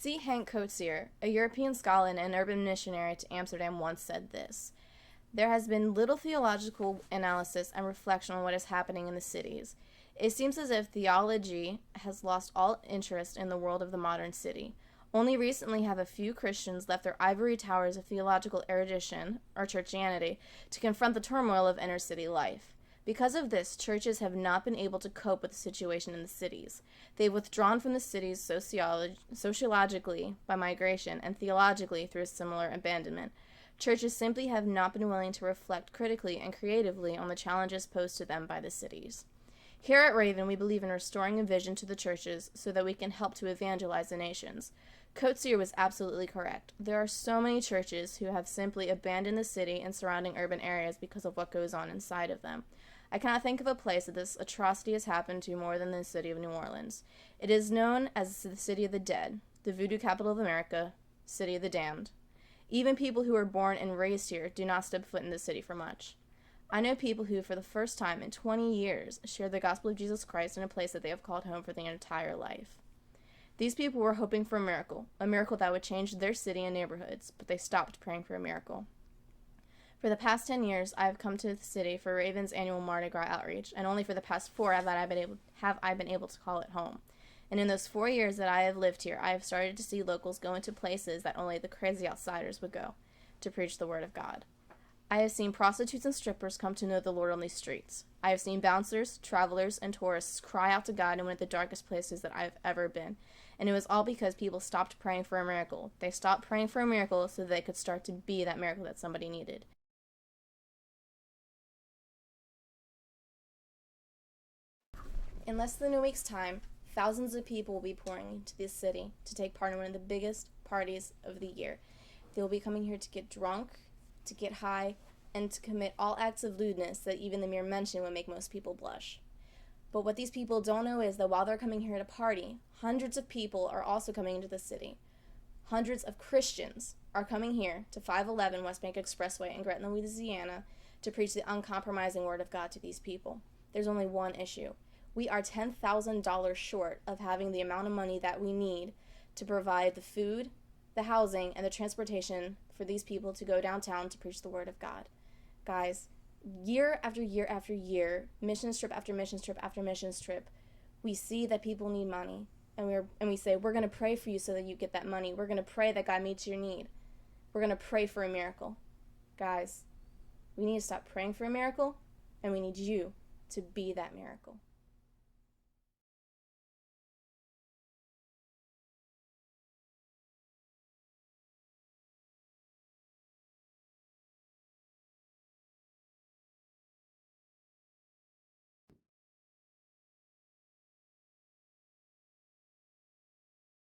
C. Henk Coetzee, a European scholar and an urban missionary to Amsterdam, once said this: "There has been little theological analysis and reflection on what is happening in the cities. It seems as if theology has lost all interest in the world of the modern city. Only recently have a few Christians left their ivory towers of theological erudition, or churchianity, to confront the turmoil of inner city life. Because of this, churches have not been able to cope with the situation in the cities. They've withdrawn from the cities sociologically by migration and theologically through a similar abandonment. Churches simply have not been willing to reflect critically and creatively on the challenges posed to them by the cities. Here at Raven, we believe in restoring a vision to the churches so that we can help to evangelize the nations." Coetzee was absolutely correct. There are so many churches who have simply abandoned the city and surrounding urban areas because of what goes on inside of them. I cannot think of a place that this atrocity has happened to more than the city of New Orleans. It is known as the City of the Dead, the voodoo capital of America, City of the Damned. Even people who were born and raised here do not step foot in the city for much. I know people who, for the first time in 20 years, share the gospel of Jesus Christ in a place that they have called home for their entire life. These people were hoping for a miracle that would change their city and neighborhoods, but they stopped praying for a miracle. For the past 10 years, I have come to the city for Raven's annual Mardi Gras outreach, and only for the past 4 have I been able to call it home. And in those 4 years that I have lived here, I have started to see locals go into places that only the crazy outsiders would go to preach the word of God. I have seen prostitutes and strippers come to know the Lord on these streets. I have seen bouncers, travelers, and tourists cry out to God in one of the darkest places that I have ever been. And it was all because people stopped praying for a miracle. They stopped praying for a miracle so they could start to be that miracle that somebody needed. In less than a week's time, thousands of people will be pouring into this city to take part in one of the biggest parties of the year. They will be coming here to get drunk, to get high, and to commit all acts of lewdness that even the mere mention would make most people blush. But what these people don't know is that while they're coming here to party, hundreds of people are also coming into the city. Hundreds of Christians are coming here to 511 West Bank Expressway in Gretna, Louisiana, to preach the uncompromising word of God to these people. There's only one issue. We are $10,000 short of having the amount of money that we need to provide the food, the housing, and the transportation for these people to go downtown to preach the word of God. Guys, year after year after year, missions trip after missions trip after missions trip, we see that people need money, and we say, we're going to pray for you so that you get that money. We're going to pray that God meets your need. We're going to pray for a miracle. Guys, we need to stop praying for a miracle, and we need you to be that miracle.